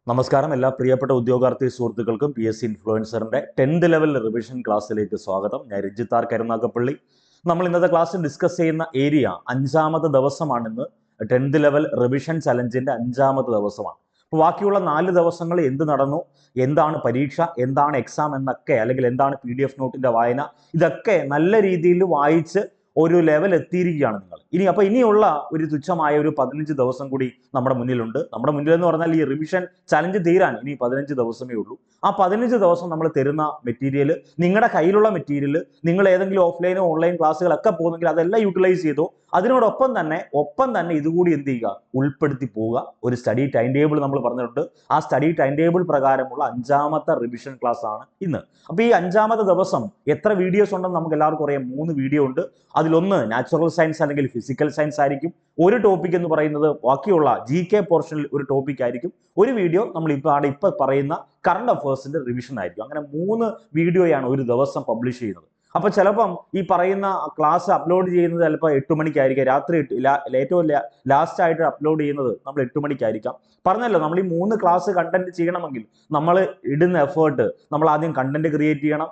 നമസ്കാരം. എല്ലാ പ്രിയപ്പെട്ട ഉദ്യോഗാർത്ഥി സുഹൃത്തുക്കൾക്കും PSC ഇൻഫ്ലുവൻസറിന്റെ 10th ലെവൽ റിവിഷൻ ക്ലാസ്സിലേക്ക് സ്വാഗതം. ഞാൻ രഞ്ജിത്ത് ആർ കരുനാഗപ്പള്ളി. നമ്മൾ ഇന്നത്തെ ക്ലാസ്സിൽ ഡിസ്കസ് ചെയ്യുന്ന ഏരിയ 5ാമത്തെ ദിവസമാണ്. ഇന്ന് 10th ലെവൽ റിവിഷൻ ചലഞ്ചിന്റെ 5ാമത്തെ ദിവസമാണ്. അപ്പോൾ ബാക്കിയുള്ള 4 ദിവസങ്ങൾ എന്ത് നടന്നു, എന്താണ് പരീക്ഷ, എന്താണ് എക്സാം എന്നൊക്കെ, അല്ലെങ്കിൽ എന്താണ് PDF നോട്ടിന്റെ വായന, ഇതൊക്കെ നല്ല രീതിയിൽ വായിച്ച് ഒരു ലെവൽ എത്തിയിരിക്കുകയാണ് നിങ്ങൾ. ഇനിയുള്ള ഒരു തുച്ഛമായ ഒരു 15 ദിവസം കൂടി നമ്മുടെ മുന്നിലുണ്ട്. നമ്മുടെ മുന്നിൽ എന്ന് പറഞ്ഞാൽ ഈ റിവിഷൻ ചലഞ്ച് തീരാൻ ഇനി 15 ദിവസമേ ഉള്ളൂ. ആ 15 ദിവസം നമ്മൾ തരുന്ന മെറ്റീരിയൽ, നിങ്ങളുടെ കയ്യിലുള്ള മെറ്റീരിയൽ, നിങ്ങൾ ഏതെങ്കിലും ഓഫ്ലൈനോ ഓൺലൈൻ ക്ലാസ്സുകളൊക്കെ പോകുന്നെങ്കിൽ അതെല്ലാം യൂട്ടിലൈസ് ചെയ്തു. അതിനോടൊപ്പം തന്നെ ഇതുകൂടി എന്ത് ചെയ്യുക, ഉൾപ്പെടുത്തി പോവുക. ഒരു സ്റ്റഡി ടൈം ടേബിൾ നമ്മൾ പറഞ്ഞിട്ടുണ്ട്. ആ സ്റ്റഡി ടൈം ടേബിൾ പ്രകാരമുള്ള 5ാമത്തെ റിവിഷൻ ക്ലാസ് ആണ് ഇന്ന്. അപ്പോൾ ഈ 5ാമത്തെ ദിവസം എത്ര വീഡിയോസ് ഉണ്ടെന്ന് നമുക്ക് എല്ലാവർക്കും അറിയാം. 3 വീഡിയോ ഉണ്ട്. അതിലൊന്ന് നാച്ചുറൽ സയൻസ് അല്ലെങ്കിൽ ഫിസിക്കൽ സയൻസ് ആയിരിക്കും. ഒരു ടോപ്പിക് എന്ന് പറയുന്നത് ബാക്കിയുള്ള GK പോർഷനിൽ ഒരു ടോപ്പിക് ആയിരിക്കും. ഒരു വീഡിയോ നമ്മൾ ഇപ്പൊ പറയുന്ന കറണ്ട് അഫയേഴ്സിന്റെ റിവിഷൻ ആയിരിക്കും. അങ്ങനെ 3 വീഡിയോയാണ് ഒരു ദിവസം പബ്ലിഷ് ചെയ്യുന്നത്. അപ്പൊ ചിലപ്പം ഈ പറയുന്ന ക്ലാസ് അപ്ലോഡ് ചെയ്യുന്നത് ചിലപ്പോൾ 8 മണിക്കായിരിക്കാം. രാത്രി ഏറ്റവും ലാസ്റ്റ് ആയിട്ട് അപ്ലോഡ് ചെയ്യുന്നത് നമ്മൾ 8 മണിക്കായിരിക്കാം. പറഞ്ഞല്ലോ, നമ്മൾ ഈ 3 ക്ലാസ് കണ്ടന്റ് ചെയ്യണമെങ്കിൽ നമ്മൾ ഇടുന്ന എഫേർട്ട്, നമ്മൾ ആദ്യം കണ്ടന്റ് ക്രിയേറ്റ് ചെയ്യണം.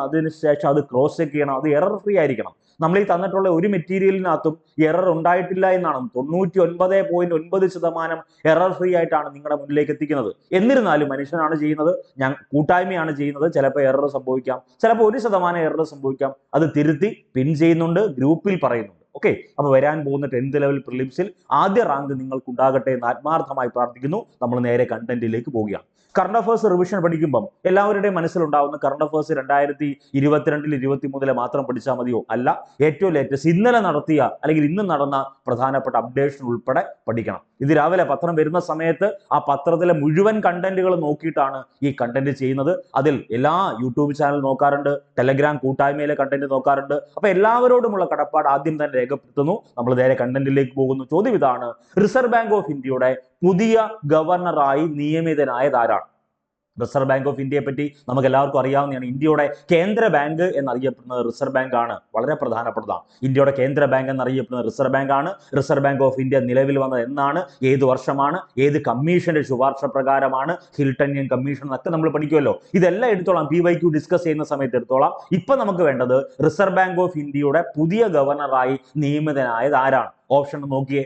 അതിനുശേഷം അത് ക്രോസ് ചെക്ക് ചെയ്യണം. അത് എറർ ഫ്രീ ആയിരിക്കണം. നമ്മൾ ഈ തന്നിട്ടുള്ള ഒരു മെറ്റീരിയലിനകത്തും എറർ ഉണ്ടായിട്ടില്ല എന്നാണ് 99.9% എറർ ഫ്രീ ആയിട്ടാണ് നിങ്ങളുടെ മുന്നിലേക്ക് എത്തിക്കുന്നത്. എന്നിരുന്നാലും മനുഷ്യനാണ് ചെയ്യുന്നത്, കൂട്ടായ്മയാണ് ചെയ്യുന്നത്. ചിലപ്പോൾ എറർ സംഭവിക്കാം, ചിലപ്പോൾ 1% എറർ സംഭവിക്കാം. അത് തിരുത്തി പിൻ ചെയ്യുന്നുണ്ട്, ഗ്രൂപ്പിൽ പറയുന്നുണ്ട്. ഓക്കെ, അപ്പൊ വരാൻ പോകുന്ന 10th ലെവൽ പ്രിലിംസിൽ ആദ്യ റാങ്ക് നിങ്ങൾക്ക് ഉണ്ടാകട്ടെ എന്ന് ആത്മാർത്ഥമായി പ്രാർത്ഥിക്കുന്നു. നമ്മൾ നേരെ കണ്ടന്റിലേക്ക് പോവുകയാണ്. കറണ്ട് അഫയേഴ്സ് റിവിഷൻ പഠിക്കുമ്പം എല്ലാവരുടെയും മനസ്സിലുണ്ടാവുന്ന കറണ്ട് അഫയേഴ്സ് 2022 23 മാത്രം പഠിച്ചാൽ മതിയോ? അല്ല, ഏറ്റവും ലേറ്റസ്റ്റ് ഇന്നലെ നടത്തിയ അല്ലെങ്കിൽ ഇന്ന് നടന്ന പ്രധാനപ്പെട്ട അപ്ഡേഷൻ ഉൾപ്പെടെ പഠിക്കണം. ഇത് രാവിലെ പത്രം വരുന്ന സമയത്ത് ആ പത്രത്തിലെ മുഴുവൻ കണ്ടന്റുകൾ നോക്കിയിട്ടാണ് ഈ കണ്ടന്റ് ചെയ്യുന്നത്. അതിൽ എല്ലാ യൂട്യൂബ് ചാനൽ നോക്കാറുണ്ട്, ടെലഗ്രാം കൂട്ടായ്മയിലെ കണ്ടന്റ് നോക്കാറുണ്ട്. അപ്പൊ എല്ലാവരോടുമുള്ള കടപ്പാട് ആദ്യം തന്നെ രേഖപ്പെടുത്തുന്നു. നമ്മൾ നേരെ കണ്ടന്റിലേക്ക് പോകുന്നു. ചോദ്യം ഇതാണ്: റിസർവ് ബാങ്ക് ഓഫ് ഇന്ത്യയുടെ പുതിയ ഗവർണറായി നിയമിതനായത് ആരാണ്? റിസർവ് ബാങ്ക് ഓഫ് ഇന്ത്യയെ പറ്റി നമുക്ക് എല്ലാവർക്കും അറിയാവുന്നതാണ്. ഇന്ത്യയുടെ കേന്ദ്ര ബാങ്ക് എന്നറിയപ്പെടുന്നത് റിസർവ് ബാങ്ക് ആണ്. വളരെ പ്രധാനപ്പെട്ടതാണ്. ഇന്ത്യയുടെ കേന്ദ്ര ബാങ്ക് എന്നറിയപ്പെടുന്നത് റിസർവ് ബാങ്ക് ആണ്. റിസർവ് ബാങ്ക് ഓഫ് ഇന്ത്യ നിലവിൽ വന്നത് എന്നാണ്, ഏത് വർഷമാണ്, ഏത് കമ്മീഷന്റെ ശുപാർശ പ്രകാരമാണ്, ഹിൽട്ടണിയൻ കമ്മീഷൻ എന്നൊക്കെ നമ്മൾ പഠിക്കുമല്ലോ. ഇതെല്ലാം എടുത്തോളാം, PYQ ഡിസ്കസ് ചെയ്യുന്ന സമയത്ത് എടുത്തോളാം. ഇപ്പൊ നമുക്ക് വേണ്ടത് റിസർവ് ബാങ്ക് ഓഫ് ഇന്ത്യയുടെ പുതിയ ഗവർണറായി നിയമിതനായത് ആരാണ്? ഓപ്ഷൻ നോക്കിയേ.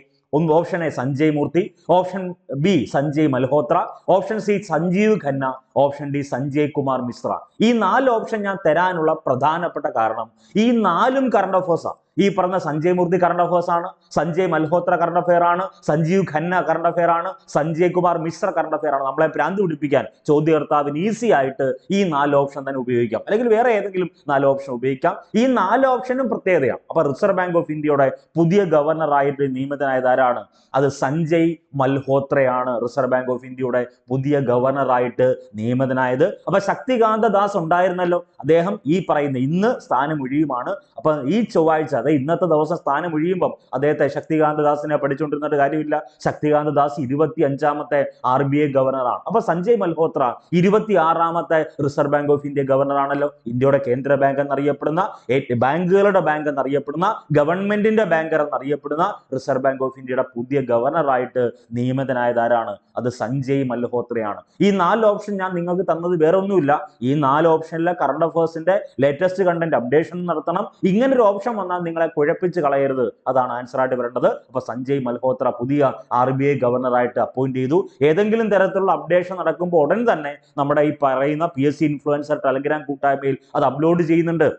Option A Sanjay Murthy, option B Sanjay Malhotra, option C Sanjeev Khanna, option D Sanjay Kumar Mishra. ഈ 4 ഓപ്ഷൻ ഞാൻ തരാനുള്ള പ്രധാനപ്പെട്ട കാരണം ഈ 4ഉം കറണ്ട് അഫയേഴ്സാണ്. ഈ പറഞ്ഞ സഞ്ജയ് മൂർത്തി കറണ്ട് അഫയേഴ്സ് ആണ്, സഞ്ജയ് മൽഹോത്ര കറണ്ട് അഫയർ ആണ്, സഞ്ജീവ് ഖന്ന കറണ്ട് അഫയർ ആണ്, സഞ്ജയ് കുമാർ മിശ്ര കറണ്ട് അഫയർ ആണ്. നമ്മളെ ഭ്രാന്ത് പിടിപ്പിക്കാൻ ചോദ്യകർത്താവിന് ഈസി ആയിട്ട് ഈ 4 ഓപ്ഷൻ തന്നെ ഉപയോഗിക്കാം, അല്ലെങ്കിൽ വേറെ ഏതെങ്കിലും 4 ഓപ്ഷൻ ഉപയോഗിക്കാം. ഈ 4 ഓപ്ഷനും പ്രത്യേകതയാണ്. അപ്പൊ റിസർവ് ബാങ്ക് ഓഫ് ഇന്ത്യയുടെ പുതിയ ഗവർണറായിട്ട് നിയമിതനായത് ആരാണ്? അത് സഞ്ജയ് മൽഹോത്രയാണ് റിസർവ് ബാങ്ക് ഓഫ് ഇന്ത്യയുടെ പുതിയ ഗവർണറായിട്ട് നിയമിതനായത്. അപ്പൊ ശക്തികാന്ത ദാസ് ഉണ്ടായിരുന്നല്ലോ, അദ്ദേഹം ഈ പറയുന്ന ഇന്ന് സ്ഥാനം ഒഴിയുമാണ്. അപ്പൊ ഈ ചൊവ്വാഴ്ച, ഇന്നത്തെ ദിവസം സ്ഥാനം ഒഴിയുമ്പം അദ്ദേഹത്തെ ശക്തികാന്ത ദാസിനെ പഠിച്ചുകൊണ്ടിരുന്നിട്ട് കാര്യമില്ല. ശക്തികാന്ത ദാസ് 25ാമത്തെ RBI ഗവർണറാണ്. അപ്പൊ സഞ്ജയ് മൽഹോത്ര 26ാമത്തെ റിസർവ് ബാങ്ക് ഓഫ് ഇന്ത്യ ഗവർണറാണല്ലോ. ഇന്ത്യയുടെ കേന്ദ്ര ബാങ്ക് എന്നറിയപ്പെടുന്ന, ബാങ്കുകളുടെ ബാങ്ക് എന്നറിയപ്പെടുന്ന, ഗവൺമെന്റിന്റെ ബാങ്കർ എന്നറിയപ്പെടുന്ന റിസർവ് ബാങ്ക് ഓഫ് ഇന്ത്യയുടെ പുതിയ ഗവർണറായിട്ട് നിയമിതനായത് ആരാണ്? അത് സഞ്ജയ് മൽഹോത്രയാണ്. ഈ 4 ഓപ്ഷൻ ഞാൻ നിങ്ങൾക്ക് തന്നത് വേറെ ഒന്നുമില്ല. ഈ 4 ഓപ്ഷനിലെ കറണ്ട് അഫയേഴ്സിന്റെ ലേറ്റസ്റ്റ് കണ്ടന്റ് അപ്ഡേഷൻ നടത്തണം. ഇങ്ങനൊരു ഓപ്ഷൻ വന്നാൽ നിങ്ങളെ കുഴപ്പിച്ച് കളയരുത്. അതാണ് ആൻസർ ആയിട്ട് വരേണ്ടത്. അപ്പൊ സഞ്ജയ് മൽഹോത്ര പുതിയ RBI ഗവർണറായിട്ട് അപ്പോയിന്റ് ചെയ്തു. ഏതെങ്കിലും തരത്തിലുള്ള അപ്ഡേഷൻ നടക്കുമ്പോൾ ഉടൻ തന്നെ നമ്മുടെ ഈ പറയുന്ന PSC ഇൻഫ്ലുവൻസർ ടെലഗ്രാം കൂട്ടായ്മയിൽ അത് അപ്ലോഡ് ചെയ്യുന്നുണ്ട്.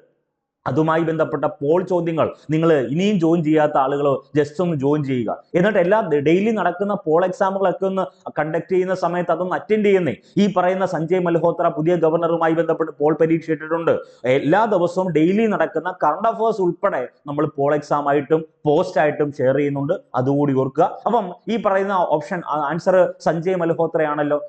അതുമായി ബന്ധപ്പെട്ട പോൾ ചോദ്യങ്ങൾ നിങ്ങൾ ഇനിയും ജോയിൻ ചെയ്യാത്ത ആളുകൾ ജസ്റ്റ് ഒന്ന് ജോയിൻ ചെയ്യുക. എന്നിട്ട് എല്ലാ ഡെയിലി നടക്കുന്ന പോൾ എക്സാമുകളൊക്കെ ഒന്ന് കണ്ടക്ട് ചെയ്യുന്ന സമയത്ത് അതൊന്ന് അറ്റൻഡ് ചെയ്യുന്നേ. ഈ പറയുന്ന സഞ്ജയ് മൽഹോത്ര പുതിയ ഗവർണറുമായി ബന്ധപ്പെട്ട് പോൾ പരീക്ഷ ഇട്ടിട്ടുണ്ട്. എല്ലാ ദിവസവും ഡെയിലി നടക്കുന്ന കറണ്ട് അഫയേഴ്സ് ഉൾപ്പെടെ നമ്മൾ പോൾ എക്സാം ആയിട്ടും പോസ്റ്റ് ആയിട്ടും ഷെയർ ചെയ്യുന്നുണ്ട്. അതുകൂടി ഓർക്കുക. അപ്പം ഈ പറയുന്ന ഓപ്ഷൻ ആൻസർ സഞ്ജയ് മൽഹോത്രയാണല്ലോ.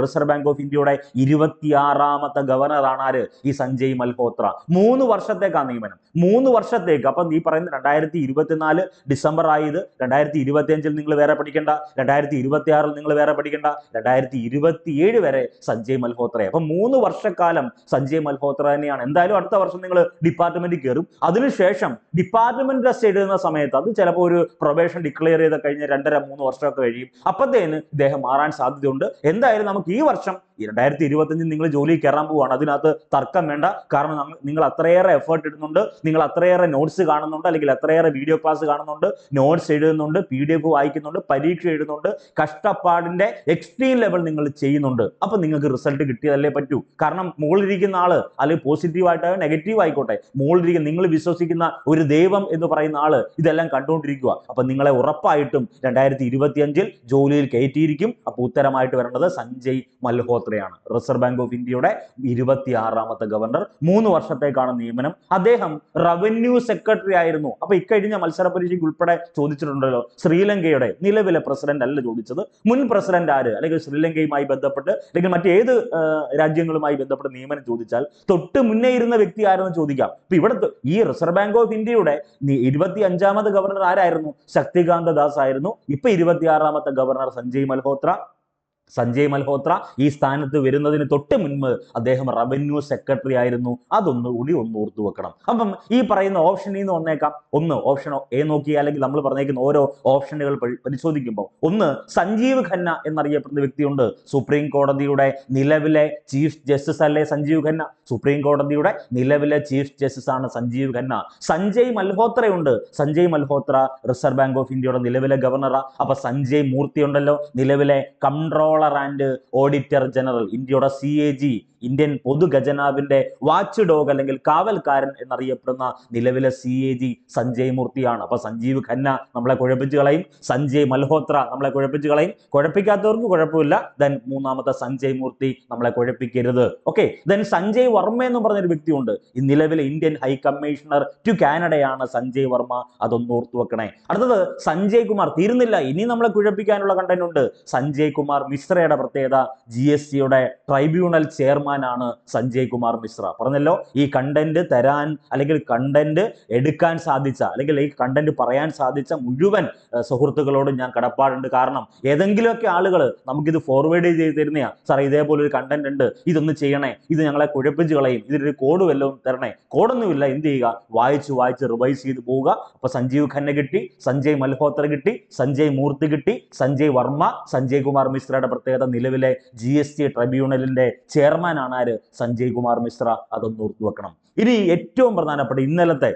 റിസർവ് ബാങ്ക് ഓഫ് ഇന്ത്യയുടെ 26ാമത്തെ ഗവർണറാണ് ആര്? ഈ സഞ്ജയ് മൽഹോത്ര. 3 വർഷം വർഷത്തേക്കാണ് നിയമനം, 3 വർഷത്തേക്ക്. അപ്പം ഈ പറയുന്ന 2024 ഡിസംബർ ആയത് 2025 നിങ്ങൾ വേറെ പഠിക്കേണ്ട, 2026 നിങ്ങൾ വേറെ പഠിക്കേണ്ട, 2027 വരെ സഞ്ജയ് മൽഹോത്രയെ. അപ്പൊ 3 വർഷക്കാലം സഞ്ജയ് മൽഹോത്ര തന്നെയാണ്. എന്തായാലും അടുത്ത വർഷം നിങ്ങൾ ഡിപ്പാർട്ട്മെന്റിൽ കയറും. അതിനുശേഷം ഡിപ്പാർട്ട്മെന്റ് ടെസ്റ്റ് എഴുതുന്ന സമയത്ത് അത് ചിലപ്പോൾ ഒരു പ്രൊബേഷൻ ഡിക്ലെയർ ചെയ്ത് കഴിഞ്ഞ 2.5-3 വർഷമൊക്കെ കഴിയും. അപ്പത്തേന് ഇദ്ദേഹം മാറാൻ സാധ്യതയുണ്ട്. എന്തായാലും നമുക്ക് ഈ വർഷം 2025 നിങ്ങൾ ജോലിയിൽ കയറാൻ പോവുകയാണ്, അതിനകത്ത് തർക്കം വേണ്ട. കാരണം നിങ്ങൾ അത്രയേറെ എഫേർട്ട് ഇടുന്നുണ്ട്, നിങ്ങൾ അത്രയേറെ നോട്ട്സ് കാണുന്നുണ്ട്, അല്ലെങ്കിൽ അത്രയേറെ വീഡിയോ ക്ലാസ് കാണുന്നുണ്ട്, നോട്ട്സ് എഴുതുന്നുണ്ട്, PDF വായിക്കുന്നുണ്ട്, പരീക്ഷ എഴുതുന്നുണ്ട്, കഷ്ടപ്പാടിന്റെ എക്സ്ട്രീം ലെവൽ നിങ്ങൾ ചെയ്യുന്നുണ്ട്. അപ്പൊ നിങ്ങൾക്ക് റിസൾട്ട് കിട്ടിയതല്ലേ പറ്റൂ. കാരണം മുകളിലിരിക്കുന്ന ആള്, അല്ലെങ്കിൽ പോസിറ്റീവ് ആയിട്ടോ നെഗറ്റീവ് ആയിക്കോട്ടെ, മുകളിലിരിക്കുന്ന നിങ്ങൾ വിശ്വസിക്കുന്ന ഒരു ദൈവം എന്ന് പറയുന്ന ആള് ഇതെല്ലാം കണ്ടുകൊണ്ടിരിക്കുക. അപ്പൊ നിങ്ങളെ ഉറപ്പായിട്ടും 2025 ജോലിയിൽ കയറ്റിയിരിക്കും. അപ്പൊ ഉത്തരമായിട്ട് വരേണ്ടത് സഞ്ജയ് മൽഹോത്രയാണ്. റിസർവ് ബാങ്ക് ഓഫ് ഇന്ത്യയുടെ 26ാമത്തെ ഗവർണർ, 3 വർഷത്തേക്കാണ് നിയമനം. അദ്ദേഹം റവന്യൂ സെക്രട്ടറി ആയിരുന്നു. അപ്പൊ ഇക്കഴിഞ്ഞ മത്സര പരീക്ഷയ്ക്ക് ഉൾപ്പെടെ ചോദിച്ചിട്ടുണ്ടല്ലോ, ശ്രീലങ്കയുടെ നിലവിലെ പ്രസിഡന്റ് അല്ല ചോദിച്ചത്, മുൻ പ്രസിഡന്റ് ആര്, അല്ലെങ്കിൽ ശ്രീലങ്കയുമായി ബന്ധപ്പെട്ട് അല്ലെങ്കിൽ മറ്റേത് രാജ്യങ്ങളുമായി ബന്ധപ്പെട്ട് നിയമനം ചോദിച്ചാൽ തൊട്ട് മുന്നേ ഇരുന്ന വ്യക്തി ആരെന്ന് ചോദിക്കാം. അപ്പൊ ഇവിടെ ഈ റിസർവ് ബാങ്ക് ഓഫ് ഇന്ത്യയുടെ 25ാമത് ഗവർണർ ആരായിരുന്നു? ശക്തികാന്ത ദാസ് ആയിരുന്നു. ഇപ്പൊ 26ാമത്തെ ഗവർണർ സഞ്ജയ് മൽഹോത്ര ഈ സ്ഥാനത്ത് വരുന്നതിന് തൊട്ട് മുൻപ് അദ്ദേഹം റവന്യൂ സെക്രട്ടറി ആയിരുന്നു. അതൊന്നുകൂടി ഓർത്തു വെക്കണം. അപ്പം ഈ പറയുന്ന ഓപ്ഷനിൽ നിന്ന് വന്നേക്കാം. ഒന്ന് ഓപ്ഷൻ എ നോക്കി, അല്ലെങ്കിൽ നമ്മൾ പറഞ്ഞേക്കുന്ന ഓരോ ഓപ്ഷനുകൾ പരിശോധിക്കുമ്പോൾ, ഒന്ന് സഞ്ജീവ് ഖന്ന എന്നറിയപ്പെടുന്ന വ്യക്തിയുണ്ട്. സുപ്രീം കോടതിയുടെ നിലവിലെ ചീഫ് ജസ്റ്റിസ് അല്ലേ സഞ്ജീവ് ഖന്ന? സുപ്രീം കോടതിയുടെ നിലവിലെ ചീഫ് ജസ്റ്റിസ് ആണ് സഞ്ജീവ് ഖന്ന. സഞ്ജയ് മൽഹോത്രയുണ്ട്. Sanjay Malhotra reserve bank of ഇന്ത്യയുടെ നിലവിലെ ഗവർണറാ. അപ്പൊ സഞ്ജയ് മൂർത്തി ഉണ്ടല്ലോ, നിലവിലെ കൺട്രോളർ ആൻഡ് ഓഡിറ്റർ ജനറൽ, ഇന്ത്യയുടെ CAG, ഇന്ത്യൻ പൊതു ഖജനാവിന്റെ വാച്ച് ഡോഗ് അല്ലെങ്കിൽ കാവൽക്കാരൻ എന്നറിയപ്പെടുന്ന നിലവിലെ CAG സഞ്ജയ് മൂർത്തിയാണ്. അപ്പൊ സഞ്ജീവ് ഖന്ന നമ്മളെ കുഴപ്പിച്ചു കളയും, സഞ്ജയ് മൽഹോത്ര നമ്മളെ കുഴപ്പിച്ചു കളയും. കുഴപ്പിക്കാത്തവർക്ക് കുഴപ്പമില്ല. ദെൻ മൂന്നാമത്തെ സഞ്ജയ് മൂർത്തി നമ്മളെ കുഴപ്പിക്കരുത്. ഓക്കെ. ദെൻ സഞ്ജയ് വർമ്മ എന്ന് പറഞ്ഞൊരു വ്യക്തിയുണ്ട്. ഈ നിലവിലെ ഇന്ത്യൻ ഹൈ കമ്മീഷണർ ടു കാനഡയാണ് സഞ്ജയ് വർമ്മ. അതൊന്ന് ഓർത്തു വെക്കണേ. അടുത്തത് സഞ്ജയ് കുമാർ. തീരുന്നില്ല, ഇനി നമ്മളെ കുഴപ്പിക്കാനുള്ള കണ്ടന്റ് ഉണ്ട്. സഞ്ജയ് കുമാർ മിശ്രയുടെ പ്രത്യേകത, GSTയുടെ ട്രൈബ്യൂണൽ ചെയർമാൻ ആണ് സഞ്ജയ് കുമാർ മിശ്ര. പറഞ്ഞല്ലോ, ഈ കണ്ടന്റ് തരാൻ അല്ലെങ്കിൽ കണ്ടന്റ് എടുക്കാൻ സാധിച്ച, അല്ലെങ്കിൽ ഈ കണ്ടന്റ് പറയാൻ സാധിച്ച മുഴുവൻ സുഹൃത്തുക്കളോടും ഞാൻ കടപ്പാടുണ്ട്. കാരണം ഏതെങ്കിലുമൊക്കെ ആളുകൾ നമുക്കിത് ഫോർവേഡ് ചെയ്ത് തരുന്നയാ, സാറേ ഇതേപോലെ ഒരു കണ്ടന്റ് ഉണ്ട്, ഇതൊന്ന് ചെയ്യണേ, ഇത് ഞങ്ങളെ കുഴപ്പിച്ച് കളയും, ഇതിനൊരു കോഡ് വല്ലതും തരണേ. കോഡൊന്നുമില്ല, എന്ത് ചെയ്യുക, വായിച്ച് റിവൈസ് ചെയ്ത് പോവുക. അപ്പൊ സഞ്ജീവ് ഖന്ന കിട്ടി, സഞ്ജയ് മൽഹോത്ര കിട്ടി, സഞ്ജയ് മൂർത്തി കിട്ടി, സഞ്ജയ് വർമ്മ. സഞ്ജയ് കുമാർ മിശ്രയുടെ പ്രത്യേകത, നിലവിലെ GST ട്രൈബ്യൂണലിന്റെ ചെയർമാൻ ആണ് ആര്? സഞ്ജയ് കുമാർ മിശ്ര. അതൊന്ന് ഓർത്തു വെക്കണം. ഇനി ഏറ്റവും പ്രധാനപ്പെട്ട ഇന്നലത്തെ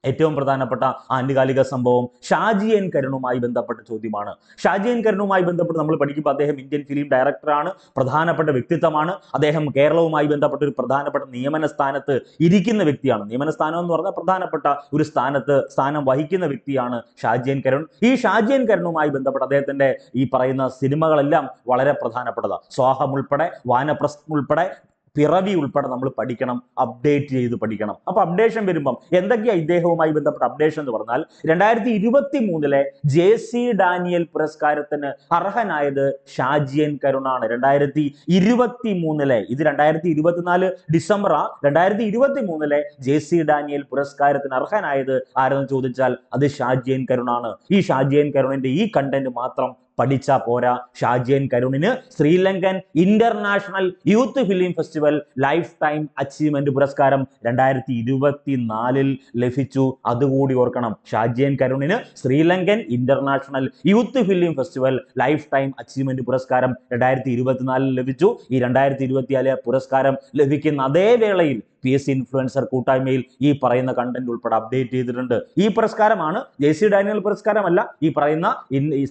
ഏറ്റവും പ്രധാനപ്പെട്ട ആനുകാലിക സംഭവം ഷാജി എൻ കരുണുമായി ബന്ധപ്പെട്ട ചോദ്യമാണ്. ഷാജി എൻ കരുണുമായി ബന്ധപ്പെട്ട് നമ്മൾ പഠിക്കുമ്പോൾ അദ്ദേഹം ഇന്ത്യൻ ഫിലിം ഡയറക്ടറാണ്, പ്രധാനപ്പെട്ട വ്യക്തിത്വമാണ്. അദ്ദേഹം കേരളവുമായി ബന്ധപ്പെട്ട ഒരു പ്രധാനപ്പെട്ട നിയമന സ്ഥാനത്ത് ഇരിക്കുന്ന വ്യക്തിയാണ്. നിയമന സ്ഥാനം എന്ന് പറഞ്ഞാൽ പ്രധാനപ്പെട്ട ഒരു സ്ഥാനം വഹിക്കുന്ന വ്യക്തിയാണ് ഷാജി എൻ കരുൺ. ഈ ഷാജി എൻ കരുണുമായി ബന്ധപ്പെട്ട് അദ്ദേഹത്തിന്റെ ഈ പറയുന്ന സിനിമകളെല്ലാം വളരെ പ്രധാനപ്പെട്ടതാണ്. സ്വാഹം ഉൾപ്പെടെ, വാനപ്രസ്ഥം ഉൾപ്പെടെ, പിറവി ഉൾപ്പെടെ നമ്മൾ പഠിക്കണം, അപ്ഡേറ്റ് ചെയ്ത് പഠിക്കണം. അപ്പൊ അപ്ഡേഷൻ വരുമ്പം എന്തൊക്കെയാണ് ഇദ്ദേഹവുമായി ബന്ധപ്പെട്ട അപ്ഡേഷൻ എന്ന് പറഞ്ഞാൽ, 2023 JC ഡാനിയൽ പുരസ്കാരത്തിന് അർഹനായത് ഷാജി എൻ കരുണാണ്. 2023 ഇത് 2024 ഡിസംബറാ. 2023 JC ഡാനിയൽ പുരസ്കാരത്തിന് അർഹനായത് ആരെന്ന് ചോദിച്ചാൽ അത് ഷാജി എൻ കരുണാണ്. ഈ ഷാജി എൻ കരുണിന്റെ ഈ കണ്ടന്റ് മാത്രം പഠിച്ചാ പോരാ. ഷാജി എൻ കരുണിന് Sri Lankan international youth film festival lifetime achievement പുരസ്കാരം 2024 ലഭിച്ചു. അതുകൂടി ഓർക്കണം. ഷാജി എൻ കരുണിന് Sri Lankan international youth film festival lifetime achievement പുരസ്കാരം 2024 ലഭിച്ചു. ഈ 2024 പുരസ്കാരം ലഭിക്കുന്ന അതേ വേളയിൽ PSC ഇൻഫ്ലുവൻസർ കൂട്ടായ്മയിൽ ഈ പറയുന്ന കണ്ടന്റ് ഉൾപ്പെടെ അപ്ഡേറ്റ് ചെയ്തിട്ടുണ്ട്. ഈ പുരസ്കാരമാണ് JC ഡാനിയൽ പുരസ്കാരമല്ല, ഈ പറയുന്ന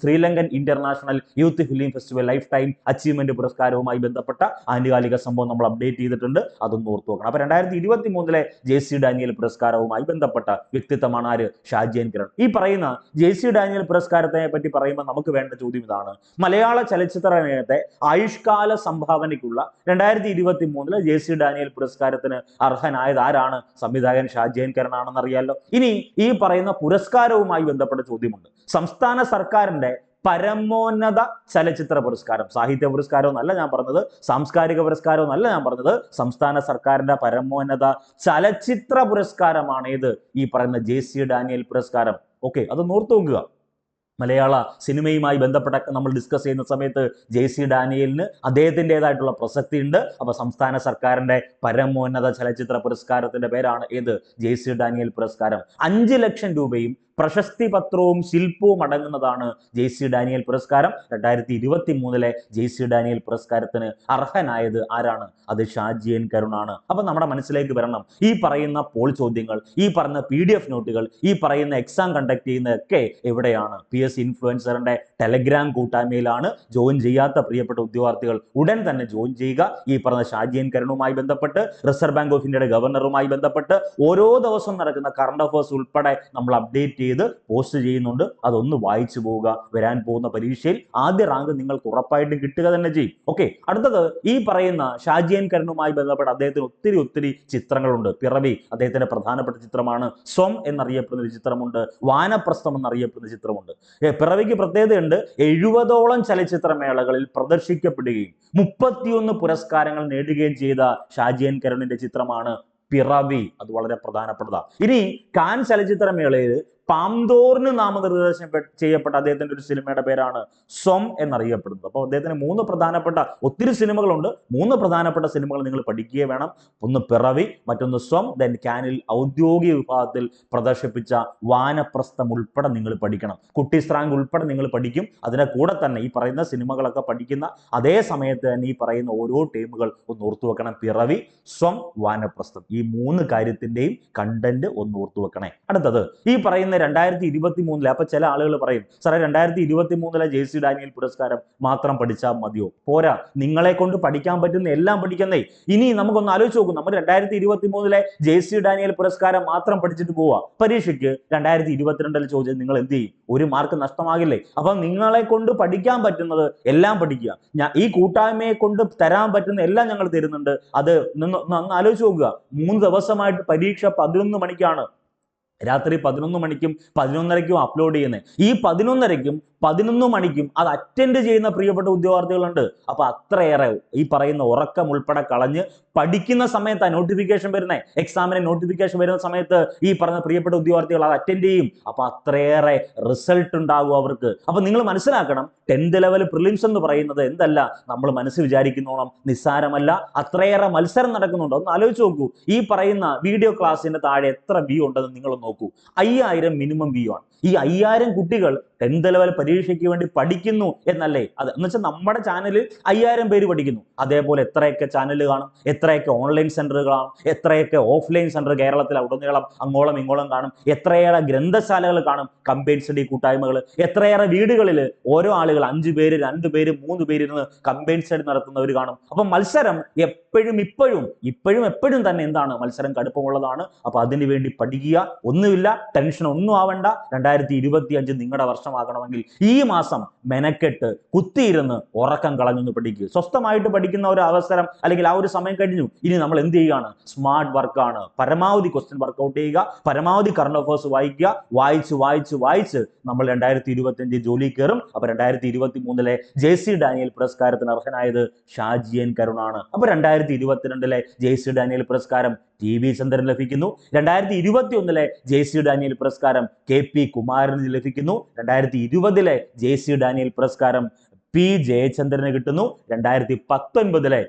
Sri Lankan international youth film festival lifetime achievement പുരസ്കാരവുമായി ബന്ധപ്പെട്ട ആനുകാലിക സംഭവം നമ്മൾ അപ്ഡേറ്റ് ചെയ്തിട്ടുണ്ട്. അതൊന്ന് ഓർത്തു നോക്കണം. അപ്പൊ 2023 JC ഡാനിയൽ പുരസ്കാരവുമായി ബന്ധപ്പെട്ട വ്യക്തിത്വമാണ് ആര്? ഷാജി എൻ കരുൺ. ഈ പറയുന്ന JC ഡാനിയൽ പുരസ്കാരത്തെ പറ്റി പറയുമ്പോൾ നമുക്ക് വേണ്ട ചോദ്യം ഇതാണ്. മലയാള ചലച്ചിത്ര രംഗത്തെ ആയുഷ്കാല സംഭാവനയ്ക്കുള്ള 2023 JC ഡാനിയൽ പുരസ്കാരത്തിന് അർഹനായത് ആരാണ്? സംവിധായകൻ ഷാജി എൻ കരുൺ ആണെന്ന് അറിയാലോ. ഇനി ഈ പറയുന്ന പുരസ്കാരവുമായി ബന്ധപ്പെട്ട ചോദ്യമുണ്ട്. സംസ്ഥാന സർക്കാരിന്റെ പരമോന്നത ചലച്ചിത്ര പുരസ്കാരം. സാഹിത്യ പുരസ്കാരം എന്നല്ല ഞാൻ പറഞ്ഞത്, സാംസ്കാരിക പുരസ്കാരം എന്നല്ല ഞാൻ പറഞ്ഞത്, സംസ്ഥാന സർക്കാരിന്റെ പരമോന്നത ചലച്ചിത്ര പുരസ്കാരമാണ് ഏത്? ഈ പറയുന്ന JC ഡാനിയൽ പുരസ്കാരം. ഓക്കെ, അത് ഓർത്തു നോക്കുക. മലയാള സിനിമയുമായി ബന്ധപ്പെട്ട നമ്മൾ ഡിസ്കസ് ചെയ്യുന്ന സമയത്ത് JC ഡാനിയലിന് അദ്ദേഹത്തിൻ്റെതായിട്ടുള്ള പ്രസക്തി ഉണ്ട്. അപ്പൊ സംസ്ഥാന സർക്കാരിന്റെ പരമോന്നത ചലച്ചിത്ര പുരസ്കാരത്തിന്റെ പേരാണ് ഏത്? JC ഡാനിയൽ പുരസ്കാരം. 5 ലക്ഷം രൂപയും പ്രശസ്തി പത്രവും ശില്പവും അടങ്ങുന്നതാണ് JC ഡാനിയൽ പുരസ്കാരം. 2023 JC ഡാനിയൽ പുരസ്കാരത്തിന് അർഹനായത് ആരാണ്? അത് ഷാജി എൻ കരുണാണ്. അപ്പൊ നമ്മുടെ മനസ്സിലേക്ക് വരണം, ഈ പറയുന്ന പോൾ ചോദ്യങ്ങൾ, ഈ പറഞ്ഞ PDF നോട്ടുകൾ, ഈ പറയുന്ന എക്സാം കണ്ടക്ട് ചെയ്യുന്നതൊക്കെ എവിടെയാണ്? PS ഇൻഫ്ലുവൻസറിന്റെ ടെലഗ്രാം കൂട്ടായ്മയിലാണ്. ജോയിൻ ചെയ്യാത്ത പ്രിയപ്പെട്ട ഉദ്യോഗാർത്ഥികൾ ഉടൻ തന്നെ ജോയിൻ ചെയ്യുക. ഈ പറഞ്ഞ ഷാജി എൻ കരുണുമായി ബന്ധപ്പെട്ട്, റിസർവ് ബാങ്ക് ഓഫ് ഇന്ത്യയുടെ ഗവർണറുമായി ബന്ധപ്പെട്ട് ഓരോ ദിവസവും നടക്കുന്ന കറണ്ട് അഫയേഴ്സ് ഉൾപ്പെടെ നമ്മൾ അപ്ഡേറ്റ് ചെയ്ത് പോസ്റ്റ് ചെയ്യുന്നുണ്ട്. അതൊന്ന് വായിച്ചു പോവുക. വരാൻ പോകുന്ന പരീക്ഷയിൽ ആദ്യ റാങ്ക് നിങ്ങൾക്ക് ഉറപ്പായിട്ടും കിട്ടുക തന്നെ ചെയ്യും. ഓക്കെ, അടുത്തത് ഈ പറയുന്ന ഷാജി എൻ കരുണുമായി ബന്ധപ്പെട്ട് അദ്ദേഹത്തിന് ഒത്തിരി ചിത്രങ്ങളുണ്ട്. പിറവി അദ്ദേഹത്തിന്റെ പ്രധാനപ്പെട്ട ചിത്രമാണ്. സ്വം എന്നറിയപ്പെടുന്ന ഒരു ചിത്രമുണ്ട്. വാനപ്രസ്ഥം എന്നറിയപ്പെടുന്ന ചിത്രമുണ്ട്. പിറവിക്ക് പ്രത്യേകതയുണ്ട്. 70ഓളം ചലച്ചിത്രമേളകളിൽ പ്രദർശിക്കപ്പെടുകയും 31 പുരസ്കാരങ്ങൾ നേടുകയും ചെയ്ത ഷാജി എൻ കരുണിന്റെ ചിത്രമാണ് പിറവി. അത് വളരെ പ്രധാനപ്പെട്ടതാണ്. ഇനി കാൻ ചലച്ചിത്രമേളയിൽ പാംദോറിന് നാമനിർദ്ദേശം ചെയ്യപ്പെട്ട അദ്ദേഹത്തിന്റെ ഒരു സിനിമയുടെ പേരാണ് സ്വം എന്നറിയപ്പെടുന്നത്. അപ്പോൾ അദ്ദേഹത്തിന് 3 പ്രധാനപ്പെട്ട ഒത്തിരി സിനിമകളുണ്ട്. 3 പ്രധാനപ്പെട്ട സിനിമകൾ നിങ്ങൾ പഠിക്കുക വേണം. ഒന്ന് പിറവി, മറ്റൊന്ന് സ്വം, ദെൻ കാനിൽ ഔദ്യോഗിക വിഭാഗത്തിൽ പ്രദർശിപ്പിച്ച വാനപ്രസ്ഥം ഉൾപ്പെടെ നിങ്ങൾ പഠിക്കണം. കുട്ടീസ് റാങ്ക് ഉൾപ്പെടെ നിങ്ങൾ പഠിക്കും. അതിന്റെ കൂടെ തന്നെ ഈ പറയുന്ന സിനിമകളൊക്കെ പഠിക്കുന്ന അതേ സമയത്ത് തന്നെ ഈ പറയുന്ന ഓരോ ടീമുകൾ ഒന്ന് ഓർത്തു വെക്കണം. പിറവി, സ്വം, വാനപ്രസ്ഥം, ഈ 3 കാര്യത്തിന്റെയും കണ്ടന്റ് ഒന്ന് ഓർത്തു വെക്കണേ. അടുത്തത് ഈ പറയുന്ന 2023 അപ്പൊ ചില ആളുകൾ പറയും, സാറേ 2023 JC ഡാനിയൽ പുരസ്കാരം മാത്രം പഠിച്ചാൽ മതിയോ? പോരാ, നിങ്ങളെ കൊണ്ട് പഠിക്കാൻ പറ്റുന്ന എല്ലാം പഠിക്കുന്നേ. ഇനി നമുക്കൊന്ന് ആലോചിച്ച് നോക്കും, നമ്മൾ 2023 JC ഡാനിയൽ പുരസ്കാരം മാത്രം പഠിച്ചിട്ട് പോവാ, പരീക്ഷയ്ക്ക് 2022 ചോദിച്ചത് നിങ്ങൾ എന്ത് ചെയ്യും? 1 മാർക്ക് നഷ്ടമാകില്ലേ? അപ്പൊ നിങ്ങളെ കൊണ്ട് പഠിക്കാൻ പറ്റുന്നത് എല്ലാം പഠിക്കുക. ഈ കൂട്ടായ്മയെ കൊണ്ട് തരാൻ പറ്റുന്ന എല്ലാം ഞങ്ങൾ തരുന്നുണ്ട്. അത് ഒന്ന് ആലോചിച്ച് നോക്കുക. 3 ദിവസമായിട്ട് പരീക്ഷ 11 മണിക്കാണ്. രാത്രി 11 മണിക്കും 11:30ക്കും അപ്ലോഡ് ചെയ്യുന്നത്. ഈ 11:30ക്കും 11 മണിക്കും അത് അറ്റൻഡ് ചെയ്യുന്ന പ്രിയപ്പെട്ട ഉദ്യോഗാർത്ഥികളുണ്ട്. അപ്പൊ അത്രയേറെ ഈ പറയുന്ന ഉറക്കം ഉൾപ്പെടെ കളഞ്ഞ് പഠിക്കുന്ന സമയത്താണ് നോട്ടിഫിക്കേഷൻ വരുന്നത്. എക്സാമിന് നോട്ടിഫിക്കേഷൻ വരുന്ന സമയത്ത് ഈ പറഞ്ഞ പ്രിയപ്പെട്ട ഉദ്യോഗാർത്ഥികൾ അത് അറ്റൻഡ് ചെയ്യും. അപ്പൊ അത്രയേറെ റിസൾട്ട് ഉണ്ടാകും അവർക്ക്. അപ്പൊ നിങ്ങൾ മനസ്സിലാക്കണം, 10th ലെവൽ പ്രിലിംസ് എന്ന് പറയുന്നത് എന്തല്ല നമ്മൾ മനസ്സ് വിചാരിക്കുന്നോണം നിസ്സാരമല്ല. അത്രയേറെ മത്സരം നടക്കുന്നുണ്ട്. ഒന്ന് ആലോചിച്ച് നോക്കൂ. ഈ പറയുന്ന വീഡിയോ ക്ലാസ്സിന്റെ താഴെ എത്ര വ്യൂ ഉണ്ടെന്ന് നിങ്ങൾ നോക്കൂ. 5000 മിനിമം വ്യൂ ആണ്. ഈ 5000 കുട്ടികൾ 10th ലെവൽ പരീക്ഷയ്ക്ക് വേണ്ടി പഠിക്കുന്നു എന്നല്ലേ? അത് എന്ന് വെച്ചാൽ നമ്മുടെ ചാനലിൽ 5000 പേര് പഠിക്കുന്നു. അതേപോലെ എത്രയൊക്കെ ചാനൽ കാണും, എത്രയൊക്കെ ഓൺലൈൻ സെന്ററുകൾ കാണും, എത്രയൊക്കെ ഓഫ്ലൈൻ സെന്റർ കേരളത്തിൽ ഉടനീളം അങ്ങോളം ഇങ്ങോളം കാണും, എത്രയേറെ ഗ്രന്ഥശാലകൾ കാണും, കമ്പൈൻഡ് സ്റ്റഡി കൂട്ടായ്മകൾ, എത്രയേറെ വീടുകളിൽ ഓരോ ആളുകൾ 5 പേര് 2 പേര് 3 പേര് ഇരുന്ന് കമ്പൈൻഡ് സ്റ്റഡി നടത്തുന്നവർ കാണും. അപ്പൊ മത്സരം എപ്പോഴും തന്നെ എന്താണ്? മത്സരം കടുപ്പമുള്ളതാണ്. അപ്പൊ അതിനു വേണ്ടി പഠിക്കുക. ഒന്നുമില്ല, ടെൻഷൻ ഒന്നും ആവണ്ട. 2025 നിങ്ങളുടെ വർഷമാകണമെങ്കിൽ ഈ മാസം മെനക്കെട്ട് കുത്തിയിരുന്ന് ഉറക്കം കളഞ്ഞൊന്ന് പഠിക്കുക. സ്വസ്ഥമായിട്ട് പഠിക്കുന്ന ഒരു അവസരം അല്ലെങ്കിൽ ആ ഒരു സമയം കഴിഞ്ഞു. ഇനി നമ്മൾ എന്ത് ചെയ്യുകയാണ്? സ്മാർട്ട് വർക്കാണ്. പരമാവധി ക്വസ്റ്റ്യൻ വർക്കൗട്ട് ചെയ്യുക, പരമാവധി കറണ്ട് അഫയേഴ്സ് വായിക്കുക. വായിച്ച് നമ്മൾ 2025 ജോലി കയറും. അപ്പൊ 2023 JC ഡാനിയൽ പുരസ്കാരത്തിന് അർഹനായത് ഷാജി എൻ കരുണാണ്. അപ്പൊ 2022 JC ഡാനിയൽ പുരസ്കാരം TV ചന്ദ്രൻ ലഭിക്കുന്നു. 2021 JC ഡാനിയൽ പുരസ്കാരം KP കുമാരന് ലഭിക്കുന്നു. 2020 JC ഡാനിയൽ പുരസ്കാരം P ജയചന്ദ്രന് കിട്ടുന്നു. 2019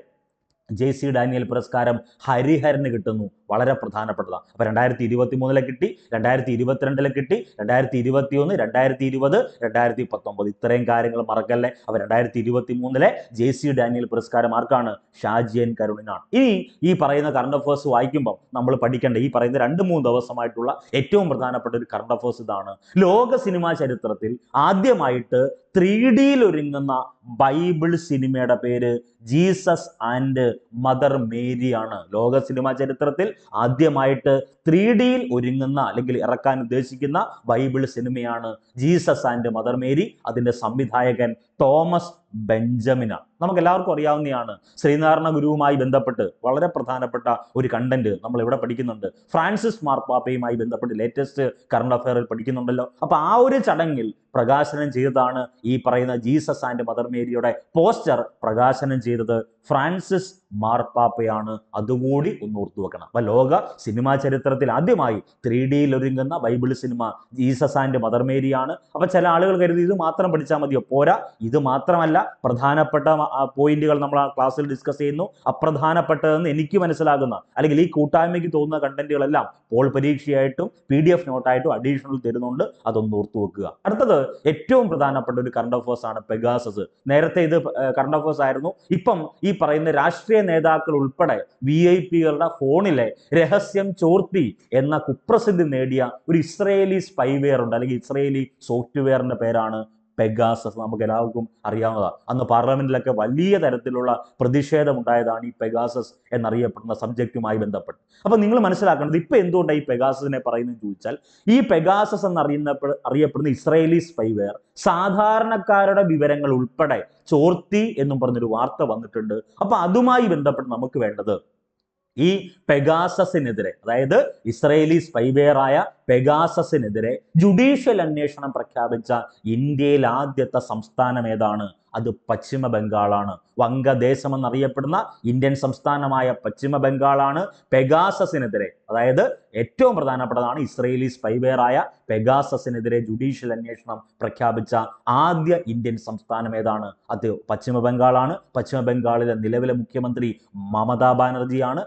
JC ഡാനിയൽ പുരസ്കാരം ഹരിഹരന് കിട്ടുന്നു. വളരെ പ്രധാനപ്പെട്ടതാണ്. അപ്പൊ 2023 കിട്ടി, 2022 കിട്ടി, 2021, 2020, 2019 ഇത്രയും കാര്യങ്ങൾ മറക്കല്ലേ. അപ്പൊ 2023 JC ഡാനിയൽ പുരസ്കാരം ആർക്കാണ്? ഷാജി എൻ കരുണിനാണ്. ഇനി ഈ പറയുന്ന കറണ്ട് അഫയേഴ്സ് വായിക്കുമ്പോൾ നമ്മൾ പഠിക്കേണ്ട ഈ പറയുന്ന 2-3 ദിവസമായിട്ടുള്ള ഏറ്റവും പ്രധാനപ്പെട്ട ഒരു കറണ്ട് അഫയേഴ്സ് ഇതാണ്. ലോക സിനിമാ ചരിത്രത്തിൽ ആദ്യമായിട്ട് 3Dയിൽ ഒരുങ്ങുന്ന ബൈബിൾ സിനിമയുടെ പേര് ജീസസ് ആൻഡ് മദർ മേരി ആണ്. ലോക സിനിമാ ചരിത്രത്തിൽ ആദ്യമായിട്ട് 3Dയിൽ ഒരുങ്ങുന്ന അല്ലെങ്കിൽ ഇറക്കാൻ ഉദ്ദേശിക്കുന്ന ബൈബിൾ സിനിമയാണ് ജീസസ് ആൻഡ് മദർ മേരി. അതിന്റെ സംവിധായകൻ തോമസ് ബെഞ്ചമിനാണ്. നമുക്ക് എല്ലാവർക്കും അറിയാവുന്നതാണ്. ശ്രീനാരായണ ഗുരുവുമായി ബന്ധപ്പെട്ട് വളരെ പ്രധാനപ്പെട്ട ഒരു കണ്ടന്റ് നമ്മൾ ഇവിടെ പഠിക്കുന്നുണ്ട്. ഫ്രാൻസിസ് മാർപ്പാപ്പയുമായി ബന്ധപ്പെട്ട് ലേറ്റസ്റ്റ് കറണ്ട് അഫയറിൽ പഠിക്കുന്നുണ്ടല്ലോ. അപ്പൊ ആ ഒരു ചടങ്ങിൽ പ്രകാശനം ചെയ്തതാണ് ഈ പറയുന്ന ജീസസ് ആൻഡ് മദർ മേരിയുടെ പോസ്റ്റർ പ്രകാശനം ചെയ്തത് ഫ്രാൻസിസ് മാർപ്പാപ്പയാണ്. അതുകൂടി ഒന്ന് ഓർത്തു വെക്കണം. അപ്പൊ ലോക സിനിമാ ചരിത്രത്തിൽ ആദ്യമായി 3D ഒരുങ്ങുന്ന Bible cinema Jesus and mother മേരിയാണ്. അപ്പൊ ചില ആളുകൾ കരുതി ഇത് മാത്രം പഠിച്ചാൽ മതിയോ? പോരാ, ഇത് മാത്രമല്ല, പ്രധാനപ്പെട്ട പോയിന്റുകൾ നമ്മൾ ആ ക്ലാസ്സിൽ ഡിസ്കസ് ചെയ്യുന്നു. അപ്രധാനപ്പെട്ടതെന്ന് എനിക്ക് മനസ്സിലാകുന്ന അല്ലെങ്കിൽ ഈ കൂട്ടായ്മയ്ക്ക് തോന്നുന്ന കണ്ടന്റുകളെല്ലാം പോൾ പരീക്ഷയായിട്ടും PDF നോട്ടായിട്ടും അഡീഷണൽ തരുന്നുണ്ട്. അതൊന്ന് ഓർത്തു വെക്കുക. അടുത്തത് ഏറ്റവും പ്രധാനപ്പെട്ട ഒരു കറണ്ട് അഫേഴ്സ് ആണ് പെഗാസസ്. നേരത്തെ ഇത് കറണ്ട് അഫേഴ്സ് ആയിരുന്നു. ഇപ്പം ഈ പറയുന്ന രാഷ്ട്രീയ നേതാക്കൾ ഉൾപ്പെടെ VIP-കളുടെ ഫോണിലെ രഹസ്യം ചോർത്തി എന്ന കുപ്രസിദ്ധി നേടിയ ഒരു ഇസ്രയേലി സ്പൈവെയർ ഉണ്ട്, അല്ലെങ്കിൽ ഇസ്രയേലി സോഫ്റ്റ്വെയറിന്റെ പേരാണ് പെഗാസസ്. നമുക്ക് എല്ലാവർക്കും അറിയാവുന്നതാണ്. അന്ന് പാർലമെന്റിലൊക്കെ വലിയ തരത്തിലുള്ള പ്രതിഷേധം ഉണ്ടായതാണ് ഈ പെഗാസസ് എന്നറിയപ്പെടുന്ന സബ്ജക്റ്റുമായി ബന്ധപ്പെട്ട്. അപ്പൊ നിങ്ങൾ മനസ്സിലാക്കേണ്ടത് ഇപ്പൊ എന്തുകൊണ്ടാണ് ഈ പെഗാസസിനെ പറയുന്നത് ചോദിച്ചാൽ, ഈ പെഗാസസ് അറിയപ്പെടുന്ന ഇസ്രയേലി സ്പൈവെയർ സാധാരണക്കാരുടെ വിവരങ്ങൾ ഉൾപ്പെടെ ചോർത്തി എന്നും പറഞ്ഞൊരു വാർത്ത വന്നിട്ടുണ്ട്. അപ്പൊ അതുമായി ബന്ധപ്പെട്ട് നമുക്ക് വേണ്ടത് ഈ പെഗാസസിനെതിരെ, അതായത് ഇസ്രയേലി സ്പൈവെയറായ പെഗാസസിനെതിരെ ജുഡീഷ്യൽ അന്വേഷണം പ്രഖ്യാപിച്ച ഇന്ത്യയിൽ ആദ്യത്തെ സംസ്ഥാനം ഏതാണ്? അത് പശ്ചിമ ബംഗാളാണ്. വംഗദേശം എന്നറിയപ്പെടുന്ന ഇന്ത്യൻ സംസ്ഥാനമായ പശ്ചിമ ബംഗാളാണ് പെഗാസസിനെതിരെ, അതായത് ഏറ്റവും പ്രധാനപ്പെട്ടതാണ് ഇസ്രയേലി സ്പൈവെയറായ പെഗാസസിനെതിരെ ജുഡീഷ്യൽ അന്വേഷണം പ്രഖ്യാപിച്ച ആദ്യ ഇന്ത്യൻ സംസ്ഥാനം ഏതാണ്? അത് പശ്ചിമ ബംഗാളാണ്. പശ്ചിമ ബംഗാളിലെ നിലവിലെ മുഖ്യമന്ത്രി മമതാ ബാനർജിയാണ്.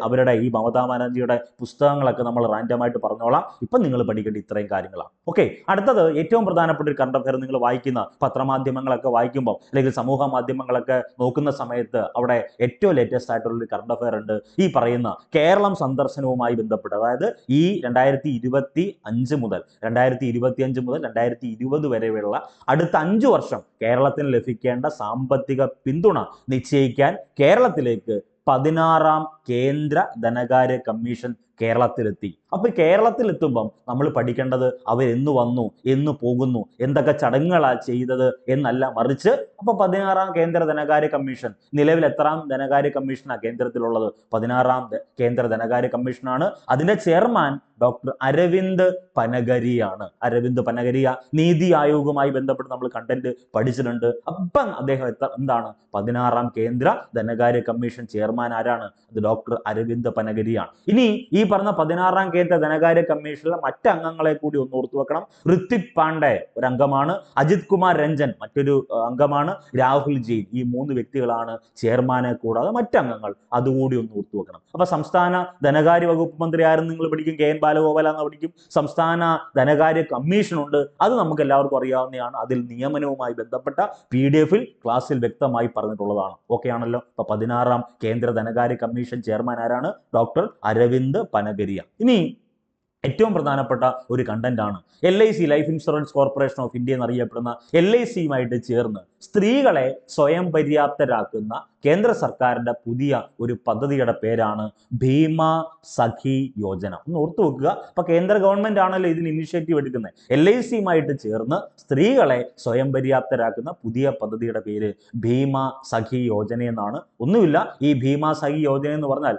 അവരുടെ ഈ മമതാ ബാനർജിയുടെ പുസ്തകങ്ങളൊക്കെ നമ്മൾ റാൻഡമായിട്ട് പറഞ്ഞോളാം. ഇപ്പം നിങ്ങൾ പഠിക്കേണ്ട ഇത്രയും കാര്യങ്ങളാണ്. ഓക്കെ, അടുത്തത് ഏറ്റവും പ്രധാനപ്പെട്ട ഒരു കറണ്ട് അഫയർ. നിങ്ങൾ വായിക്കുന്ന പത്രമാധ്യമങ്ങളൊക്കെ വായിക്കുമ്പോൾ അല്ലെങ്കിൽ സമൂഹ മാധ്യമങ്ങളൊക്കെ നോക്കുന്ന സമയത്ത് അവിടെ ഏറ്റവും ലേറ്റസ്റ്റ് ആയിട്ടുള്ള ഒരു കറണ്ട് അഫയർ ഉണ്ട്. ഈ പറയുന്ന കേരളം സന്ദർശനവുമായി ബന്ധപ്പെട്ട്, അതായത് ഈ 2025 മുതൽ 2020 വരെയുള്ള അടുത്ത 5 വർഷം കേരളത്തിന് ലഭിക്കേണ്ട സാമ്പത്തിക പിന്തുണ നിശ്ചയിക്കാൻ കേരളത്തിലേക്ക് 16ാം കേന്ദ്ര ധനകാര്യ കമ്മീഷൻ കേരളത്തിലെത്തി. അപ്പൊ കേരളത്തിലെത്തുമ്പം നമ്മൾ പഠിക്കേണ്ടത് അവരെന്ന് വന്നു, എന്ന് പോകുന്നു, എന്തൊക്കെ ചടങ്ങുകളാ ചെയ്തത് എന്നല്ല, മറിച്ച് അപ്പൊ 16ാം കേന്ദ്ര ധനകാര്യ കമ്മീഷൻ നിലവിൽ എത്രാം ധനകാര്യ കമ്മീഷനാണ് കേന്ദ്രത്തിലുള്ളത്? 16ാം കേന്ദ്ര ധനകാര്യ കമ്മീഷനാണ്. അതിന്റെ ചെയർമാൻ ഡോക്ടർ അരവിന്ദ് പനഗരിയാണ്. അരവിന്ദ് പനഗരിയ നീതി ആയോഗുമായി ബന്ധപ്പെട്ട് നമ്മൾ കണ്ടന്റ് പഠിച്ചിട്ടുണ്ട്. അപ്പം അദ്ദേഹം എന്താണ്? 16ാം കേന്ദ്ര ധനകാര്യ കമ്മീഷൻ ചെയർമാൻ ആരാണ്? അത് ഡോക്ടർ അരവിന്ദ് പനഗരിയാണ്. ഇനി ഈ പറഞ്ഞ 16ാം കേന്ദ്ര ധനകാര്യ കമ്മീഷനിലെ മറ്റ് അംഗങ്ങളെ കൂടി ഒന്ന് ഓർത്തു വെക്കണം. ഋത്വിക് പാണ്ഡെ ഒരു അംഗമാണ്, അജിത് കുമാർ രഞ്ജൻ മറ്റൊരു അംഗമാണ്, രാഹുൽ ജെയിൻ. ഈ 3 വ്യക്തികളാണ് ചെയർമാനെ കൂടാതെ മറ്റംഗങ്ങൾ. അതുകൂടി ഒന്ന് ഓർത്തു വെക്കണം. അപ്പൊ സംസ്ഥാന ധനകാര്യ വകുപ്പ് മന്ത്രി ആരും നിങ്ങൾ പഠിക്കും, KN ബാലഗോപാൽ എന്ന് പഠിക്കും. സംസ്ഥാന ധനകാര്യ കമ്മീഷൻ ഉണ്ട്, അത് നമുക്ക് എല്ലാവർക്കും അറിയാവുന്നതാണ്. അതിൽ നിയമനവുമായി ബന്ധപ്പെട്ട PDF-ൽ ക്ലാസ്സിൽ വ്യക്തമായി പറഞ്ഞിട്ടുള്ളതാണ്. ഓക്കെ ആണല്ലോ. അപ്പൊ 16ാം കേന്ദ്ര ധനകാര്യ കമ്മീഷൻ ചെയർമാൻ ആരാണ്? ഡോക്ടർ അരവിന്ദ് പനഗരിയ. ഇനി ഏറ്റവും പ്രധാനപ്പെട്ട ഒരു കണ്ടന്റ് ആണ് LIC, life insurance corporation of India എന്നറിയപ്പെടുന്ന LIC-യുമായിട്ട് ചേർന്ന് സ്ത്രീകളെ സ്വയം പര്യാപ്തരാക്കുന്ന കേന്ദ്ര സർക്കാരിന്റെ പുതിയ ഒരു പദ്ധതിയുടെ പേരാണ് ഭീമ സഖി യോജന. ഒന്ന് ഓർത്തു വെക്കുക. അപ്പൊ കേന്ദ്ര ഗവൺമെന്റ് ആണല്ലോ ഇതിന് ഇനിഷ്യേറ്റീവ് എടുക്കുന്നത്. LIC-യുമായിട്ട് ചേർന്ന് സ്ത്രീകളെ സ്വയം പര്യാപ്തരാക്കുന്ന പുതിയ പദ്ധതിയുടെ പേര് ഭീമ സഖി യോജന എന്നാണ്. ഒന്നുമില്ല, ഈ ഭീമ സഖി യോജന എന്ന് പറഞ്ഞാൽ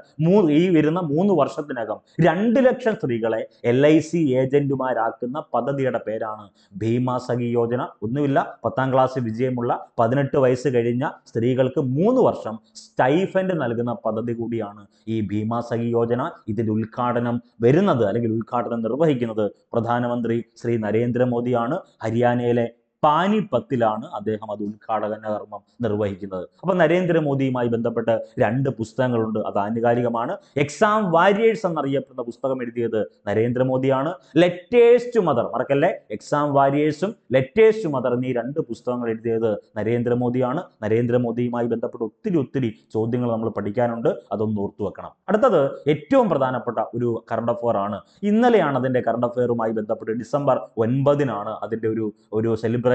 ഈ വരുന്ന 3 വർഷത്തിനകം 2 ലക്ഷം സ്ത്രീകളെ LIC ഏജന്റുമാരാക്കുന്ന പദ്ധതിയുടെ പേരാണ് ഭീമ സഖി യോജന. ഒന്നുമില്ല, 10ാം ക്ലാസ് വിജയമുള്ള 18 വയസ്സ് കഴിഞ്ഞ സ്ത്രീകൾക്ക് 3 വർഷം സ്റ്റൈഫൻഡ് നൽകുന്ന പദ്ധതി കൂടിയാണ് ഈ ഭീമ സഖി യോജന. ഇതിന്റെ ഉദ്ഘാടനം വരുന്നത് അല്ലെങ്കിൽ ഉദ്ഘാടനം നിർവഹിക്കുന്നത് പ്രധാനമന്ത്രി ശ്രീ നരേന്ദ്രമോദിയാണ്. ഹരിയാനയിലെ പാനിപ്പത്തിലാണ് അദ്ദേഹം അത് ഉദ്ഘാടന കർമ്മം നിർവഹിക്കുന്നത്. അപ്പൊ നരേന്ദ്രമോദിയുമായി ബന്ധപ്പെട്ട് 2 പുസ്തകങ്ങളുണ്ട്, അത് ആനുകാലികമാണ്. എക്സാം വാരിയേഴ്സ് എന്നറിയപ്പെടുന്ന പുസ്തകം എഴുതിയത് നരേന്ദ്രമോദിയാണ്. ലെറ്റേഴ്സ് ടു മദർ, മറക്കല്ലേ, എക്സാം വാരിയേഴ്സും ലെറ്റേഴ്സ് ടു മദർ എന്നീ 2 പുസ്തകങ്ങൾ എഴുതിയത് നരേന്ദ്രമോദിയാണ്. നരേന്ദ്രമോദിയുമായി ബന്ധപ്പെട്ട് ഒത്തിരി ചോദ്യങ്ങൾ നമ്മൾ പഠിക്കാനുണ്ട്, അതൊന്ന് ഓർത്തു വെക്കണം. അടുത്തത് ഏറ്റവും പ്രധാനപ്പെട്ട ഒരു കറണ്ട് അഫയർ ആണ്. ഇന്നലെയാണ് അതിന്റെ കറണ്ട് അഫയറുമായി ബന്ധപ്പെട്ട് ഡിസംബർ 9-നാണ് അതിന്റെ ഒരു സെലിബ്രേഷനും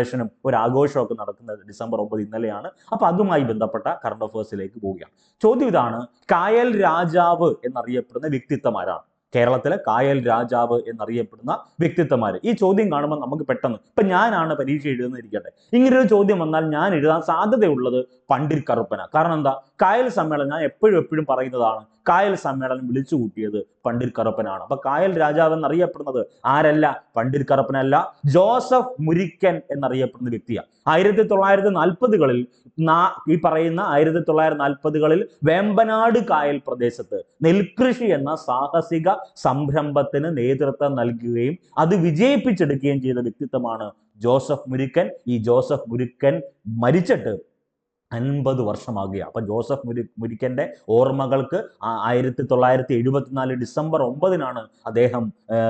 ഒരു ആഘോഷമൊക്കെ നടക്കുന്നത്. ഡിസംബർ 9 ഇന്നലെയാണ്. അപ്പൊ അതുമായി ബന്ധപ്പെട്ട കറണ്ട് അഫയേഴ്സിലേക്ക് പോവുകയാണ്. ചോദ്യം ഇതാണ്: കായൽ രാജാവ് എന്നറിയപ്പെടുന്ന വ്യക്തിത്വം ആരാണ്? കേരളത്തിലെ കായൽ രാജാവ് എന്നറിയപ്പെടുന്ന വ്യക്തിത്വമാര്. ഈ ചോദ്യം കാണുമ്പോൾ നമുക്ക് പെട്ടെന്ന്, ഇപ്പൊ ഞാനാണ് പരീക്ഷ എഴുതുന്നിരിക്കട്ടെ, ഇങ്ങനൊരു ചോദ്യം വന്നാൽ ഞാൻ എഴുതാൻ സാധ്യതയുള്ളത് പണ്ഡിറ്റ് കറുപ്പന. കാരണം എന്താ? കായൽ സമ്മേളനം ഞാൻ എപ്പോഴും പറയുന്നതാണ്, കായൽ സമ്മേളനം വിളിച്ചു കൂട്ടിയത് പണ്ഡിറ്റ് കറുപ്പനാണ്. അപ്പൊ കായൽ രാജാവ് എന്നറിയപ്പെടുന്നത് ആരല്ല? പണ്ഡിറ്റ് കറുപ്പനല്ല, ജോസഫ് മുരിക്കൻ എന്നറിയപ്പെടുന്ന വ്യക്തിയാണ്. 1940-കളിൽ ഈ പറയുന്ന 1940-കളിൽ വേമ്പനാട് കായൽ പ്രദേശത്ത് നെൽകൃഷി എന്ന സാഹസിക സംരംഭത്തിന് നേതൃത്വം നൽകുകയും അത് വിജയിപ്പിച്ചെടുക്കുകയും ചെയ്ത വ്യക്തിത്വമാണ് ജോസഫ് മുരിക്കൻ. ഈ ജോസഫ് മുരിക്കൻ മരിച്ചിട്ട് 50 വർഷമാകുകയാണ്. അപ്പൊ ജോസഫ് മുരിക്കന്റെ ഓർമ്മകൾക്ക് 1974 ഡിസംബർ 9-നാണ് അദ്ദേഹം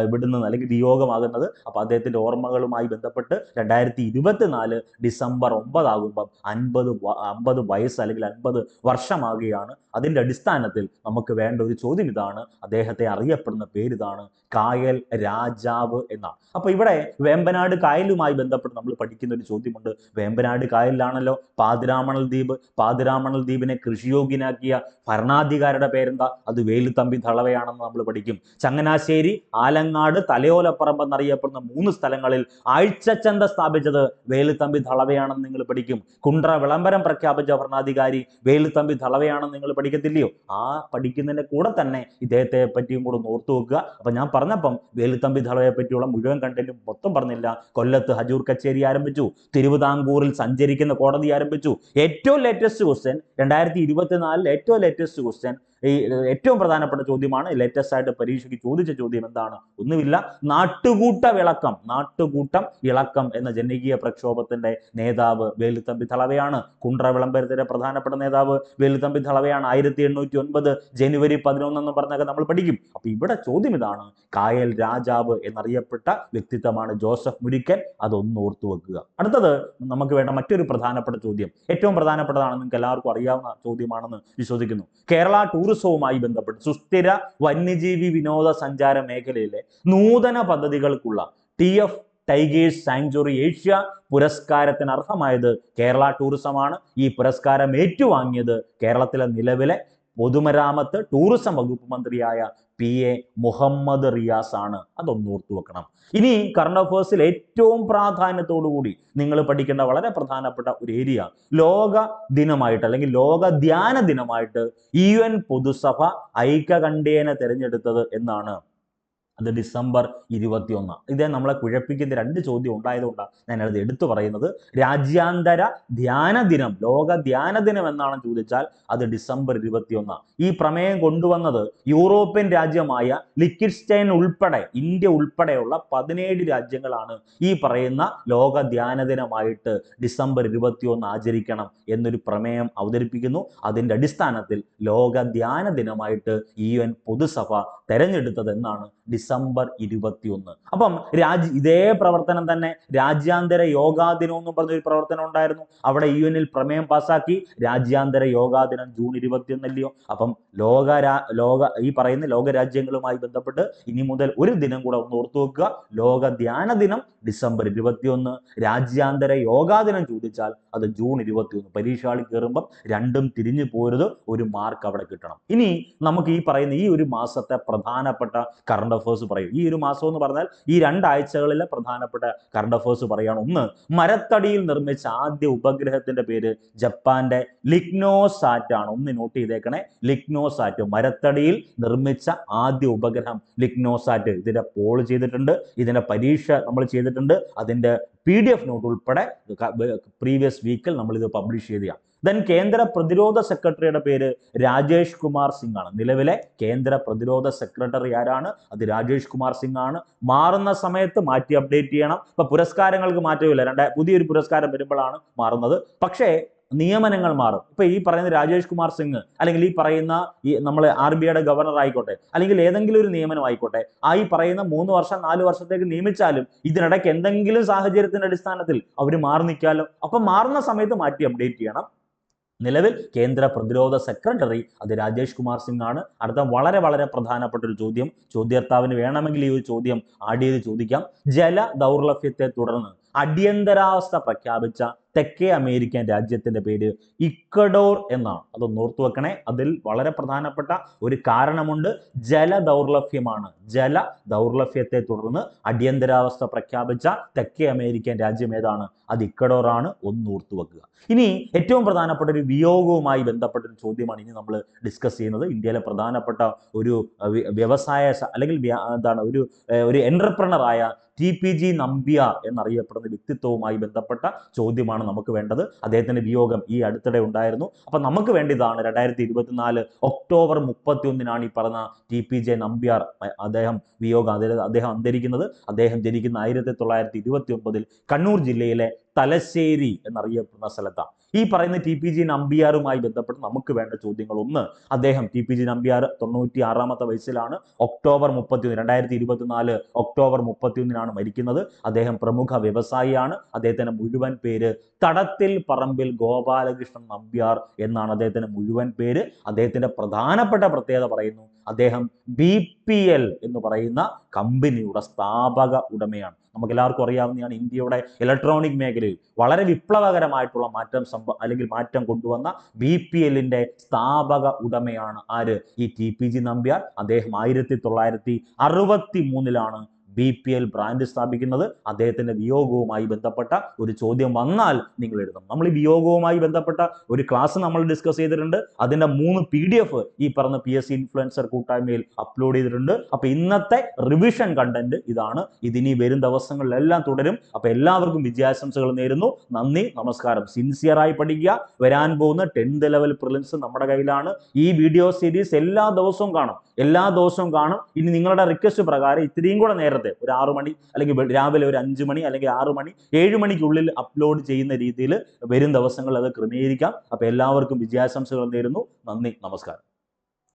ഇവിടുന്ന് അല്ലെങ്കിൽ വിയോഗമാകുന്നത്. അപ്പൊ അദ്ദേഹത്തിന്റെ ഓർമ്മകളുമായി ബന്ധപ്പെട്ട് 2024 ഡിസംബർ 9 ആകുമ്പം 50 വയസ്സ് അല്ലെങ്കിൽ 50 വർഷമാകുകയാണ്. അതിന്റെ അടിസ്ഥാനത്തിൽ നമുക്ക് വേണ്ട ഒരു ചോദ്യം ഇതാണ്, അദ്ദേഹത്തെ അറിയപ്പെടുന്ന പേരിതാണ്, കായൽ രാജാവ് എന്നാണ്. അപ്പൊ ഇവിടെ വേമ്പനാട് കായലുമായി ബന്ധപ്പെട്ട് നമ്മൾ പഠിക്കുന്ന ഒരു ചോദ്യമുണ്ട്. വേമ്പനാട് കായലിലാണല്ലോ പാതിരാമണൽ ദ്വീപ്. പാതിരാമണൽ ദ്വീപിനെ കൃഷിയോഗ്യനാക്കിയ ഭരണാധികാരിയുടെ പേരെന്താ? അത് വേലുത്തമ്പി ദളവയാണെന്ന് നമ്മൾ പഠിക്കും. ചങ്ങനാശ്ശേരി, ആലങ്ങാട്, തലയോലപ്പറമ്പ് എന്നറിയപ്പെടുന്ന 3 സ്ഥലങ്ങളിൽ ആഴ്ചച്ചന്ത സ്ഥാപിച്ചത് വേലുത്തമ്പി ദളവയാണെന്ന് നിങ്ങൾ പഠിക്കും. കുണ്ട്ര വിളംബരം പ്രഖ്യാപിച്ച ഭരണാധികാരി വേലുത്തമ്പി ദളവയാണെന്ന് നിങ്ങൾ പഠിക്കത്തില്ലയോ? ആ പഠിക്കുന്നതിന്റെ കൂടെ തന്നെ ഇദ്ദേഹത്തെ പറ്റിയും കൂടെ ഓർത്തു വെക്കുക. അപ്പൊ ഞാൻ പറഞ്ഞപ്പം വേലുത്തമ്പി ദളവയെ പറ്റിയുള്ള മുഴുവൻ കണ്ടന്റും മൊത്തം പറഞ്ഞില്ല. കൊല്ലത്ത് ഹജൂർ കച്ചേരി ആരംഭിച്ചു, തിരുവിതാംകൂറിൽ സഞ്ചരിക്കുന്ന കോടതി ആരംഭിച്ചു. ഏറ്റവും ലേറ്റസ്റ്റ് ക്വസ്റ്റ്യൻ 2024 ഏറ്റവും ലേറ്റസ്റ്റ് ക്വസ്റ്റ്യൻ, ഈ ഏറ്റവും പ്രധാനപ്പെട്ട ചോദ്യമാണ്. ലേറ്റസ്റ്റ് ആയിട്ട് പരീക്ഷയ്ക്ക് ചോദിച്ച ചോദ്യം എന്താണ്? ഒന്നുമില്ല, നാട്ടുകൂട്ടം ഇളക്കം എന്ന ജനകീയ പ്രക്ഷോഭത്തിന്റെ നേതാവ് വേലുത്തമ്പി ദളവയാണ്. കുണ്ട്ര വിളംബരത്തിന്റെ പ്രധാനപ്പെട്ട നേതാവ് വേലുത്തമ്പി ദളവയാണ്. 1809 ജനുവരി 11 എന്ന് പറഞ്ഞൊക്കെ നമ്മൾ പഠിക്കും. അപ്പൊ ഇവിടെ ചോദ്യം ഇതാണ്, കായൽ രാജാവ് എന്നറിയപ്പെട്ട വ്യക്തിത്വമാണ് ജോസഫ് മുരിക്കൻ. അതൊന്ന് ഓർത്തു വെക്കുക. അടുത്തത് നമുക്ക് വേണ്ട മറ്റൊരു പ്രധാനപ്പെട്ട ചോദ്യം, ഏറ്റവും പ്രധാനപ്പെട്ടതാണ്, നിങ്ങൾക്ക് എല്ലാവർക്കും അറിയാവുന്ന ചോദ്യമാണെന്ന് വിശ്വസിക്കുന്നു. കേരള ടൂറിസവുമായി ബന്ധപ്പെട്ട് സുസ്ഥിര വന്യജീവി വിനോദസഞ്ചാര മേഖലയിലെ നൂതന പദ്ധതികൾക്കുള്ള TF ടൈഗേഴ്സ് സാങ്ച്വറി ഏഷ്യ പുരസ്കാരത്തിന് അർഹമായത് കേരള ടൂറിസമാണ്. ഈ പുരസ്കാരം ഏറ്റുവാങ്ങിയത് കേരളത്തിലെ നിലവിലെ പൊതുമരാമത്ത് ടൂറിസം വകുപ്പ് മന്ത്രിയായ PA മുഹമ്മദ് റിയാസ് ആണ്. അതൊന്ന് ഓർത്തു വെക്കണം. ഇനി കറണ്ട് അഫേഴ്സിൽ ഏറ്റവും പ്രാധാന്യത്തോടു കൂടി നിങ്ങൾ പഠിക്കേണ്ട വളരെ പ്രധാനപ്പെട്ട ഒരു ഏരിയ, ലോക ദിനമായിട്ട് അല്ലെങ്കിൽ ലോക ധ്യാന ദിനമായിട്ട് UN പൊതുസഭ ഐക്യകണ്ഠേന തിരഞ്ഞെടുത്തത് എന്നാണ്. അത് ഡിസംബർ 21. ഇതേ നമ്മളെ കുഴപ്പിക്കുന്ന 2 ചോദ്യം ഉണ്ടായതുകൊണ്ടാണ് ഞാനത് എടുത്തു പറയുന്നത്. രാജ്യാന്തര ധ്യാന ദിനം, ലോക ധ്യാന ദിനം എന്നാണെന്ന് ചോദിച്ചാൽ അത് ഡിസംബർ 21. ഈ പ്രമേയം കൊണ്ടുവന്നത് യൂറോപ്യൻ രാജ്യമായ ലിക്കിഡ്സ്റ്റൈൻ ഉൾപ്പെടെ ഇന്ത്യ ഉൾപ്പെടെയുള്ള 17 രാജ്യങ്ങളാണ് ഈ പറയുന്ന ലോക ധ്യാന ദിനമായിട്ട് ഡിസംബർ 21 ആചരിക്കണം എന്നൊരു പ്രമേയം അവതരിപ്പിക്കുന്നു. അതിൻ്റെ അടിസ്ഥാനത്തിൽ ലോക ധ്യാന ദിനമായിട്ട് UN പൊതുസഭ തെരഞ്ഞെടുത്തത് എന്നാണ് ഡിസംബർ 21. അപ്പം ഇതേ പ്രവർത്തനം തന്നെ രാജ്യാന്തര യോഗാ ദിനം എന്ന് പറഞ്ഞൊരു പ്രവർത്തനം ഉണ്ടായിരുന്നു. അവിടെ UN പ്രമേയം പാസാക്കി രാജ്യാന്തര യോഗാ ദിനം ജൂൺ 21 അല്ലയോ? അപ്പം ഈ പറയുന്ന ലോകരാജ്യങ്ങളുമായി ബന്ധപ്പെട്ട് ഇനി മുതൽ ഒരു ദിനം കൂടെ ഒന്ന് ഓർത്തു വെക്കുക. ലോക ധ്യാന ദിനം ഡിസംബർ 21, രാജ്യാന്തര യോഗാ ദിനം ചോദിച്ചാൽ അത് ജൂൺ 21. പരീക്ഷാളി കയറുമ്പം രണ്ടും തിരിഞ്ഞു പോരുത്, ഒരു മാർക്ക് അവിടെ കിട്ടണം. ഇനി നമുക്ക് ഈ പറയുന്ന ഈ ഒരു മാസത്തെ പ്രധാനപ്പെട്ട കറണ്ട് അഫേഴ്സ് പറയും. ഈ ഒരു മാസം എന്ന് പറഞ്ഞാൽ ഈ 2 ആഴ്ചകളിലെ പ്രധാനപ്പെട്ട കറണ്ട് അഫേഴ്സ് പറയുകയാണ്. ഒന്ന്, മരത്തടിയിൽ നിർമ്മിച്ച ആദ്യ ഉപഗ്രഹത്തിന്റെ പേര് ജപ്പാന്റെ ലിഗ്നോസാറ്റ് ആണ്. ഒന്ന് നോട്ട് ചെയ്തേക്കണേ, ലിഗ്നോസാറ്റ്. മരത്തടിയിൽ നിർമ്മിച്ച ആദ്യ ഉപഗ്രഹം ലിഗ്നോസാറ്റ്. ഇതിന്റെ പോൾ ചെയ്തിട്ടുണ്ട്, ഇതിന്റെ പരീക്ഷ നമ്മൾ ചെയ്തിട്ടുണ്ട്. അതിന്റെ PDF നോട്ട് ഉൾപ്പെടെ പ്രീവിയസ് വീക്കിൽ നമ്മൾ ഇത് പബ്ലിഷ് ചെയ്തതാണ്. ദെൻ കേന്ദ്ര പ്രതിരോധ സെക്രട്ടറിയുടെ പേര് രാജേഷ് കുമാർ സിംഗ് ആണ്. നിലവിലെ കേന്ദ്ര പ്രതിരോധ സെക്രട്ടറി ആരാണ്? അത് രാജേഷ് കുമാർ സിംഗ് ആണ്. മാറുന്ന സമയത്ത് മാറ്റി അപ്ഡേറ്റ് ചെയ്യണം. ഇപ്പൊ പുരസ്കാരങ്ങൾക്ക് മാറ്റമില്ല, പുതിയൊരു പുരസ്കാരം വരുമ്പോഴാണ് മാറുന്നത്. പക്ഷേ നിയമനങ്ങൾ മാറും. ഇപ്പൊ ഈ പറയുന്ന രാജേഷ് കുമാർ സിംഗ് അല്ലെങ്കിൽ ഈ പറയുന്ന നമ്മൾ RBIയുടെ ഗവർണർ ആയിക്കോട്ടെ, അല്ലെങ്കിൽ ഏതെങ്കിലും ഒരു നിയമനം ആയിക്കോട്ടെ, ഈ പറയുന്ന 3 വർഷം 4 വർഷത്തേക്ക് നിയമിച്ചാലും ഇതിനിടയ്ക്ക് എന്തെങ്കിലും സാഹചര്യത്തിന്റെ അടിസ്ഥാനത്തിൽ അവർ മാറി നിൽക്കാമല്ലോ. അപ്പൊ മാറുന്ന സമയത്ത് മാറ്റി അപ്ഡേറ്റ് ചെയ്യണം. നിലവിൽ കേന്ദ്ര പ്രതിരോധ സെക്രട്ടറി അത് രാജേഷ് കുമാർ സിംഗ് ആണ്. അടുത്ത വളരെ വളരെ പ്രധാനപ്പെട്ട ഒരു ചോദ്യം, ചോദ്യോർത്താവിന് വേണമെങ്കിൽ ഈ ഒരു ചോദ്യം ആഡ് ചെയ്ത് ചോദിക്കാം. ജല ദൗർലഭ്യത്തെ തുടർന്ന് അടിയന്തരാവസ്ഥ പ്രഖ്യാപിച്ച തെക്കേ അമേരിക്കൻ രാജ്യത്തിന്റെ പേര് ഇക്വഡോർ എന്നാണ്. അതൊന്ന് ഓർത്തു വെക്കണേ. അതിൽ വളരെ പ്രധാനപ്പെട്ട ഒരു കാരണമുണ്ട്. ജലദൗർലഭ്യമാണ്. ജല ദൗർലഭ്യത്തെ തുടർന്ന് അടിയന്തരാവസ്ഥ പ്രഖ്യാപിച്ച തെക്കേ അമേരിക്കൻ രാജ്യം ഏതാണ്? അത് ഇക്വഡോർ ആണ്. ഒന്ന് ഓർത്തു വെക്കുക. ഇനി ഏറ്റവും പ്രധാനപ്പെട്ട ഒരു വിയോഗവുമായി ബന്ധപ്പെട്ട ഒരു ചോദ്യമാണ് ഇനി നമ്മൾ ഡിസ്കസ് ചെയ്യുന്നത്. ഇന്ത്യയിലെ പ്രധാനപ്പെട്ട ഒരു വ്യവസായ അല്ലെങ്കിൽ എന്താണ് ഒരു എന്റർപ്രണറായ TPG നമ്പ്യാർ എന്നറിയപ്പെടുന്ന വ്യക്തിത്വവുമായി ബന്ധപ്പെട്ട ചോദ്യമാണ് നമുക്ക് വേണ്ടത്. അദ്ദേഹത്തിന്റെ വിയോഗം ഈ അടുത്തിടെ ഉണ്ടായിരുന്നു. അപ്പൊ നമുക്ക് വേണ്ടിയതാണ് 2024 ഒക്ടോബർ 31 ഈ പറഞ്ഞ TPJ നമ്പ്യാർ അദ്ദേഹം അന്തരിക്കുന്നത്. അദ്ദേഹം ജനിക്കുന്ന 1929 കണ്ണൂർ ജില്ലയിലെ തലശ്ശേരി എന്നറിയപ്പെടുന്ന സ്ഥലത്താണ്. ഈ പറയുന്ന TPG നമ്പ്യാറുമായി ബന്ധപ്പെട്ട് നമുക്ക് വേണ്ട ചോദ്യങ്ങൾ ഒന്ന്, അദ്ദേഹം TPG നമ്പ്യാർ 96-ാമത്തെ വയസ്സിലാണ് ഒക്ടോബർ 31 2024 ഒക്ടോബർ 31 മരിക്കുന്നത്. അദ്ദേഹം പ്രമുഖ വ്യവസായിയാണ്. അദ്ദേഹത്തിന്റെ മുഴുവൻ പേര് തടത്തിൽ പറമ്പിൽ ഗോപാലകൃഷ്ണൻ നമ്പ്യാർ എന്നാണ് അദ്ദേഹത്തിന്റെ മുഴുവൻ പേര്. അദ്ദേഹത്തിന്റെ പ്രധാനപ്പെട്ട പ്രത്യേകത പറയുന്നു, അദ്ദേഹം BPL എന്ന് പറയുന്ന കമ്പനിയുടെ സ്ഥാപക ഉടമയാണ്. നമുക്ക് എല്ലാവർക്കും അറിയാവുന്നതാണ്, ഇന്ത്യയുടെ ഇലക്ട്രോണിക് മേഖലയിൽ വളരെ വിപ്ലവകരമായിട്ടുള്ള മാറ്റം കൊണ്ടുവന്ന BPLന്റെ സ്ഥാപക ഉടമയാണ് ആര്? ഈ TPG നമ്പ്യാർ. അദ്ദേഹം 1963 BPL ബ്രാൻഡ് സ്ഥാപിക്കുന്നത്. അദ്ദേഹത്തിന്റെ വിയോഗവുമായി ബന്ധപ്പെട്ട ഒരു ചോദ്യം വന്നാൽ നിങ്ങൾ എഴുതണം. നമ്മൾ ഈ വിയോഗവുമായി ബന്ധപ്പെട്ട ഒരു ക്ലാസ് നമ്മൾ ഡിസ്കസ് ചെയ്തിട്ടുണ്ട്. അതിന്റെ 3 PDF ഈ പറഞ്ഞ PSC ഇൻഫ്ലുവൻസർ കൂട്ടായ്മയിൽ അപ്ലോഡ് ചെയ്തിട്ടുണ്ട്. അപ്പൊ ഇന്നത്തെ റിവിഷൻ കണ്ടന്റ് ഇതാണ്. ഇതിനി വരും ദിവസങ്ങളിലെല്ലാം തുടരും. അപ്പൊ എല്ലാവർക്കും വിജയാശംസകൾ നേരുന്നു. നന്ദി, നമസ്കാരം. സിൻസിയറായി പഠിക്കുക. വരാൻ പോകുന്ന 10th ലെവൽ പ്രിലിംസ് നമ്മുടെ കയ്യിലാണ്. ഈ വീഡിയോ സീരീസ് എല്ലാ ദിവസവും കാണും. ഇനി നിങ്ങളുടെ റിക്വസ്റ്റ് പ്രകാരം ഇത്രയും കൂടെ നേരത്തെ ഒരു 6 മണി അല്ലെങ്കിൽ രാവിലെ ഒരു 5 മണി അല്ലെങ്കിൽ 6 മണി 7 മണിക്കുള്ളിൽ അപ്ലോഡ് ചെയ്യുന്ന രീതിയിൽ വരും ദിവസങ്ങളിൽ അത് ക്രമീകരിക്കാം. അപ്പൊ എല്ലാവർക്കും വിജയാശംസകൾ നേരുന്നു. നന്ദി, നമസ്കാരം.